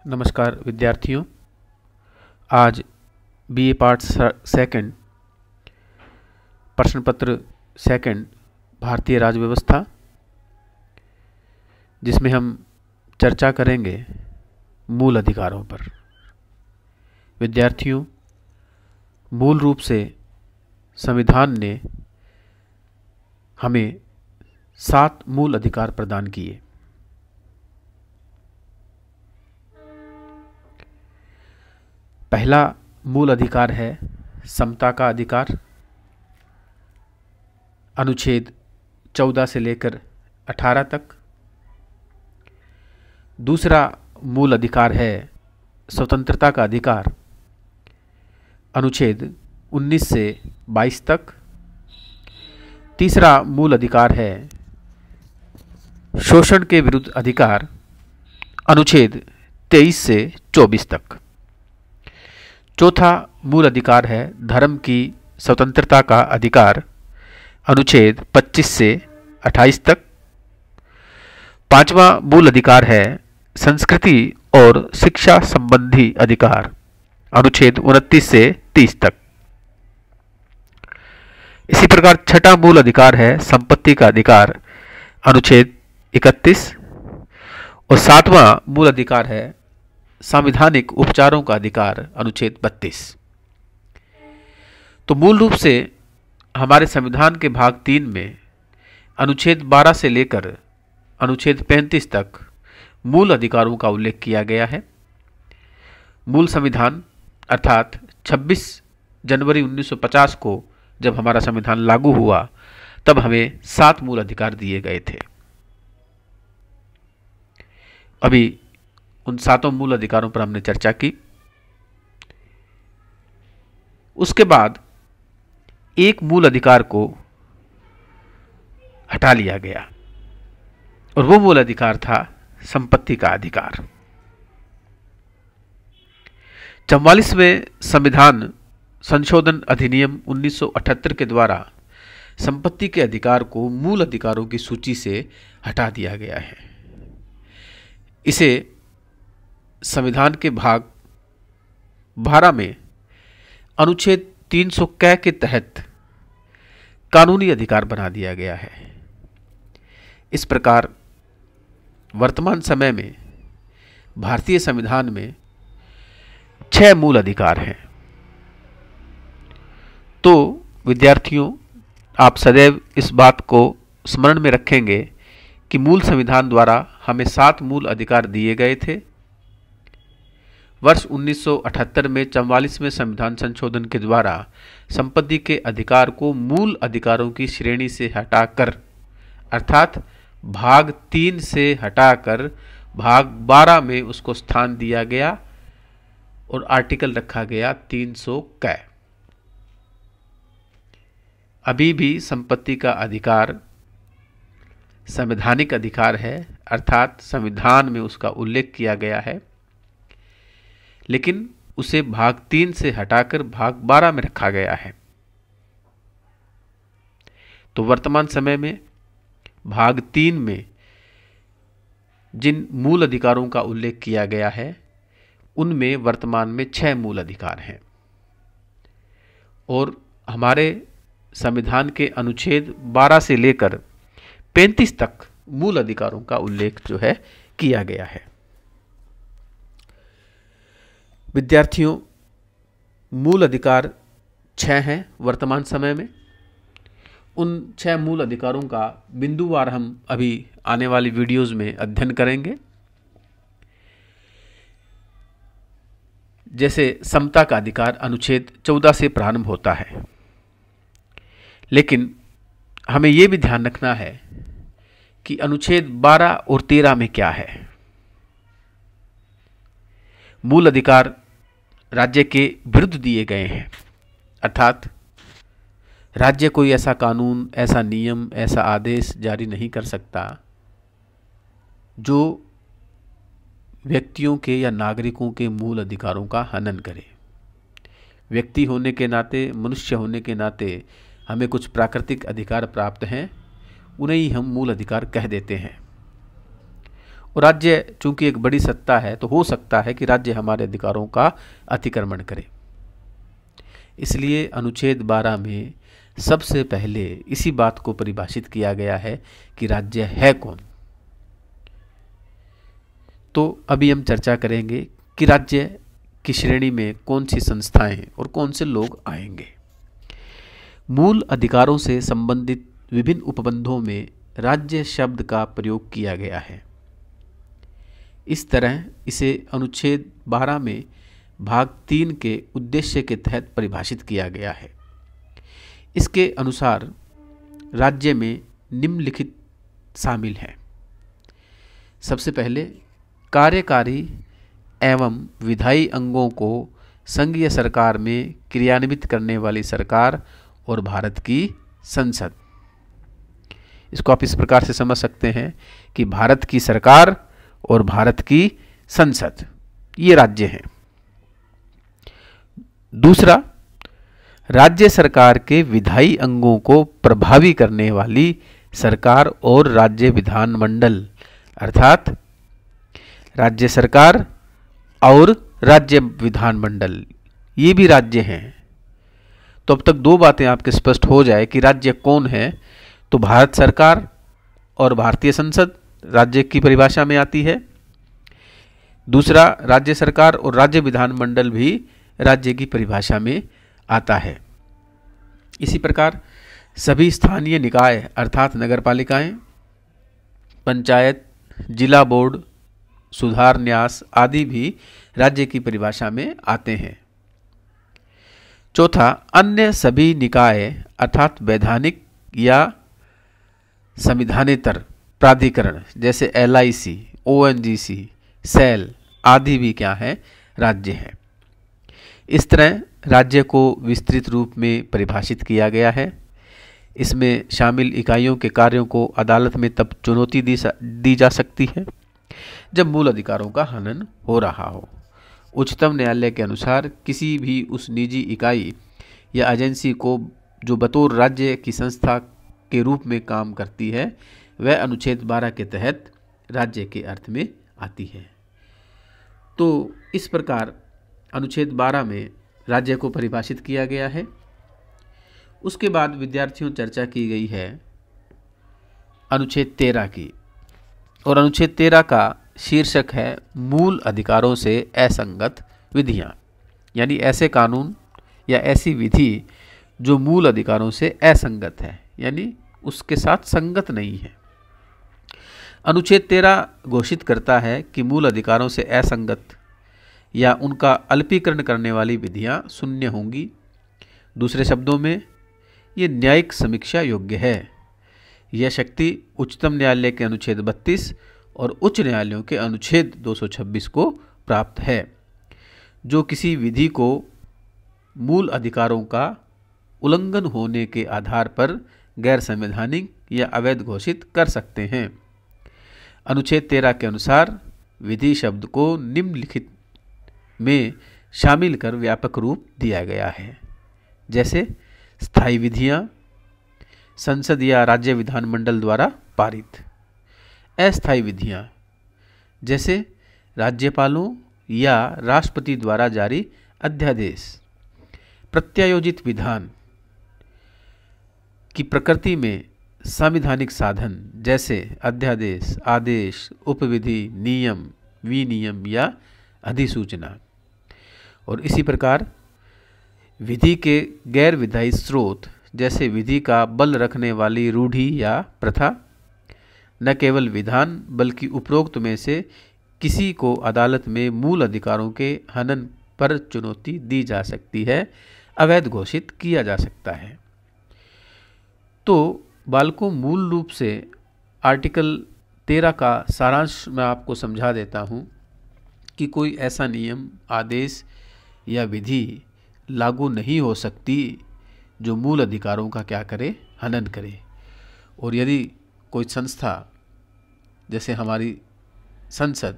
नमस्कार विद्यार्थियों। आज बीए पार्ट सेकंड प्रश्न पत्र सेकंड भारतीय राज्य व्यवस्था, जिसमें हम चर्चा करेंगे मूल अधिकारों पर। विद्यार्थियों, मूल रूप से संविधान ने हमें 7 मूल अधिकार प्रदान किए। पहला मूल अधिकार है समता का अधिकार, अनुच्छेद 14 से लेकर 18 तक। दूसरा मूल अधिकार है स्वतंत्रता का अधिकार, अनुच्छेद 19 से 22 तक। तीसरा मूल अधिकार है शोषण के विरुद्ध अधिकार, अनुच्छेद 23 से 24 तक। चौथा मूल अधिकार है धर्म की स्वतंत्रता का अधिकार, अनुच्छेद 25 से 28 तक। पांचवा मूल अधिकार है संस्कृति और शिक्षा संबंधी अधिकार, अनुच्छेद 29 से 30 तक। इसी प्रकार छठा मूल अधिकार है संपत्ति का अधिकार, अनुच्छेद 31। और सातवां मूल अधिकार है संवैधानिक उपचारों का अधिकार, अनुच्छेद 32। तो मूल रूप से हमारे संविधान के भाग 3 में अनुच्छेद 12 से लेकर अनुच्छेद 35 तक मूल अधिकारों का उल्लेख किया गया है। मूल संविधान अर्थात 26 जनवरी 1950 को जब हमारा संविधान लागू हुआ, तब हमें 7 मूल अधिकार दिए गए थे। अभी उन 7 मूल अधिकारों पर हमने चर्चा की। उसके बाद एक मूल अधिकार को हटा लिया गया, और वो मूल अधिकार था संपत्ति का अधिकार। 44वें संविधान संशोधन अधिनियम 1978 के द्वारा संपत्ति के अधिकार को मूल अधिकारों की सूची से हटा दिया गया है। इसे संविधान के भाग 12 में अनुच्छेद 300 क के तहत कानूनी अधिकार बना दिया गया है। इस प्रकार वर्तमान समय में भारतीय संविधान में 6 मूल अधिकार हैं। तो विद्यार्थियों, आप सदैव इस बात को स्मरण में रखेंगे कि मूल संविधान द्वारा हमें 7 मूल अधिकार दिए गए थे। वर्ष 1978 में 44वें संविधान संशोधन के द्वारा संपत्ति के अधिकार को मूल अधिकारों की श्रेणी से हटाकर, अर्थात भाग 3 से हटाकर भाग 12 में उसको स्थान दिया गया और आर्टिकल रखा गया 300 क। अभी भी संपत्ति का अधिकार संवैधानिक अधिकार है, अर्थात संविधान में उसका उल्लेख किया गया है, लेकिन उसे भाग 3 से हटाकर भाग 12 में रखा गया है। तो वर्तमान समय में भाग 3 में जिन मूल अधिकारों का उल्लेख किया गया है, उनमें वर्तमान में 6 मूल अधिकार हैं। और हमारे संविधान के अनुच्छेद 12 से लेकर 35 तक मूल अधिकारों का उल्लेख जो है किया गया है। विद्यार्थियों, मूल अधिकार 6 हैं वर्तमान समय में। उन 6 मूल अधिकारों का बिंदुवार हम अभी आने वाली वीडियोज़ में अध्ययन करेंगे। जैसे समता का अधिकार अनुच्छेद 14 से प्रारंभ होता है, लेकिन हमें यह भी ध्यान रखना है कि अनुच्छेद 12 और 13 में क्या है। मूल अधिकार राज्य के विरुद्ध दिए गए हैं, अर्थात राज्य कोई ऐसा कानून, ऐसा नियम, ऐसा आदेश जारी नहीं कर सकता जो व्यक्तियों के या नागरिकों के मूल अधिकारों का हनन करे। व्यक्ति होने के नाते, मनुष्य होने के नाते हमें कुछ प्राकृतिक अधिकार प्राप्त हैं, उन्हें ही हम मूल अधिकार कह देते हैं। और राज्य चूंकि एक बड़ी सत्ता है तो हो सकता है कि राज्य हमारे अधिकारों का अतिक्रमण करे। इसलिए अनुच्छेद 12 में सबसे पहले इसी बात को परिभाषित किया गया है कि राज्य है कौन। तो अभी हम चर्चा करेंगे कि राज्य की श्रेणी में कौन सी संस्थाएं और कौन से लोग आएंगे। मूल अधिकारों से संबंधित विभिन्न उपबंधों में राज्य शब्द का प्रयोग किया गया है। इस तरह इसे अनुच्छेद 12 में भाग 3 के उद्देश्य के तहत परिभाषित किया गया है। इसके अनुसार राज्य में निम्नलिखित शामिल हैं। सबसे पहले, कार्यकारी एवं विधायी अंगों को संघीय सरकार में क्रियान्वित करने वाली सरकार और भारत की संसद। इसको आप इस प्रकार से समझ सकते हैं कि भारत की सरकार और भारत की संसद ये राज्य हैं। दूसरा, राज्य सरकार के विधायी अंगों को प्रभावी करने वाली सरकार और राज्य विधानमंडल, अर्थात राज्य सरकार और राज्य विधानमंडल ये भी राज्य हैं। तो अब तक दो बातें आपके स्पष्ट हो जाए कि राज्य कौन है। तो भारत सरकार और भारतीय संसद राज्य की परिभाषा में आती है। दूसरा, राज्य सरकार और राज्य विधानमंडल भी राज्य की परिभाषा में आता है। इसी प्रकार सभी स्थानीय निकाय अर्थात नगरपालिकाएं, पंचायत, जिला बोर्ड, सुधार न्यास आदि भी राज्य की परिभाषा में आते हैं। चौथा, अन्य सभी निकाय अर्थात वैधानिक या संविधानेतर प्राधिकरण जैसे LIC, ONGC, सेल आदि भी क्या है, राज्य हैं। इस तरह राज्य को विस्तृत रूप में परिभाषित किया गया है। इसमें शामिल इकाइयों के कार्यों को अदालत में तब चुनौती दी जा सकती है जब मूल अधिकारों का हनन हो रहा हो। उच्चतम न्यायालय के अनुसार किसी भी उस निजी इकाई या एजेंसी को जो बतौर राज्य की संस्था के रूप में काम करती है वह अनुच्छेद 12 के तहत राज्य के अर्थ में आती है। तो इस प्रकार अनुच्छेद 12 में राज्य को परिभाषित किया गया है। उसके बाद विद्यार्थियों चर्चा की गई है अनुच्छेद 13 की, और अनुच्छेद 13 का शीर्षक है मूल अधिकारों से असंगत विधियां, यानी ऐसे कानून या ऐसी विधि जो मूल अधिकारों से असंगत है, यानी उसके साथ संगत नहीं है। अनुच्छेद 13 घोषित करता है कि मूल अधिकारों से असंगत या उनका अल्पीकरण करने वाली विधियां शून्य होंगी। दूसरे शब्दों में ये न्यायिक समीक्षा योग्य है। यह शक्ति उच्चतम न्यायालय के अनुच्छेद 32 और उच्च न्यायालयों के अनुच्छेद 226 को प्राप्त है, जो किसी विधि को मूल अधिकारों का उल्लंघन होने के आधार पर गैर संवैधानिक या अवैध घोषित कर सकते हैं। अनुच्छेद 13 के अनुसार विधि शब्द को निम्नलिखित में शामिल कर व्यापक रूप दिया गया है, जैसे स्थायी विधियां, संसद या राज्य विधानमंडल द्वारा पारित। अस्थायी विधियां जैसे राज्यपालों या राष्ट्रपति द्वारा जारी अध्यादेश। प्रत्यायोजित विधान की प्रकृति में संवैधानिक साधन जैसे अध्यादेश, आदेश, उपविधि, नियम, विनियम या अधिसूचना। और इसी प्रकार विधि के गैर विधायी स्रोत जैसे विधि का बल रखने वाली रूढ़ि या प्रथा। न केवल विधान बल्कि उपरोक्त में से किसी को अदालत में मूल अधिकारों के हनन पर चुनौती दी जा सकती है, अवैध घोषित किया जा सकता है। तो बालकों, मूल रूप से आर्टिकल 13 का सारांश मैं आपको समझा देता हूँ कि कोई ऐसा नियम, आदेश या विधि लागू नहीं हो सकती जो मूल अधिकारों का क्या करे, हनन करे। और यदि कोई संस्था जैसे हमारी संसद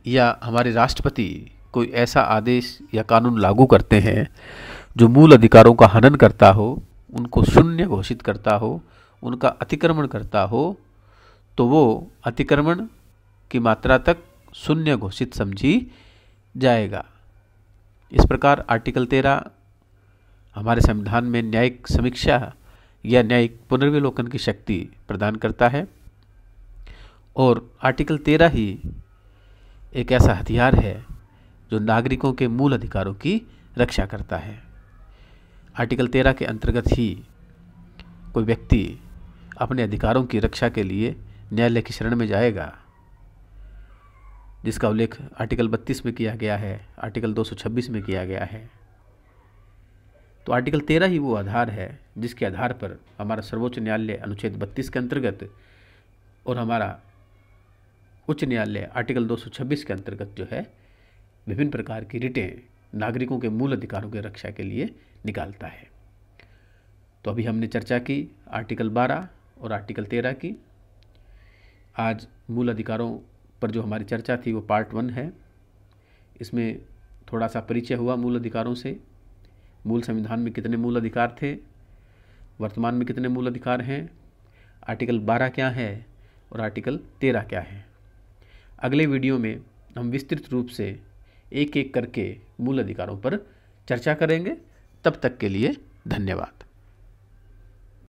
या हमारे राष्ट्रपति कोई ऐसा आदेश या कानून लागू करते हैं जो मूल अधिकारों का हनन करता हो, उनको शून्य घोषित करता हो, उनका अतिक्रमण करता हो, तो वो अतिक्रमण की मात्रा तक शून्य घोषित समझी जाएगा। इस प्रकार आर्टिकल 13 हमारे संविधान में न्यायिक समीक्षा या न्यायिक पुनर्विलोकन की शक्ति प्रदान करता है और आर्टिकल 13 ही एक ऐसा हथियार है जो नागरिकों के मूल अधिकारों की रक्षा करता है। आर्टिकल 13 के अंतर्गत ही कोई व्यक्ति अपने अधिकारों की रक्षा के लिए न्यायालय की शरण में जाएगा, जिसका उल्लेख आर्टिकल 32 में किया गया है, आर्टिकल 226 में किया गया है। तो आर्टिकल 13 ही वो आधार है जिसके आधार पर हमारा सर्वोच्च न्यायालय अनुच्छेद 32 के अंतर्गत और हमारा उच्च न्यायालय आर्टिकल 226 के अंतर्गत जो है विभिन्न प्रकार की रिटें नागरिकों के मूल अधिकारों की रक्षा के लिए निकालता है। तो अभी हमने चर्चा की आर्टिकल 12 और आर्टिकल 13 की। आज मूल अधिकारों पर जो हमारी चर्चा थी वो पार्ट 1 है। इसमें थोड़ा सा परिचय हुआ मूल अधिकारों से, मूल संविधान में कितने मूल अधिकार थे, वर्तमान में कितने मूल अधिकार हैं, आर्टिकल 12 क्या है और आर्टिकल 13 क्या है। अगले वीडियो में हम विस्तृत रूप से एक एक करके मूल अधिकारों पर चर्चा करेंगे। तब तक के लिए धन्यवाद।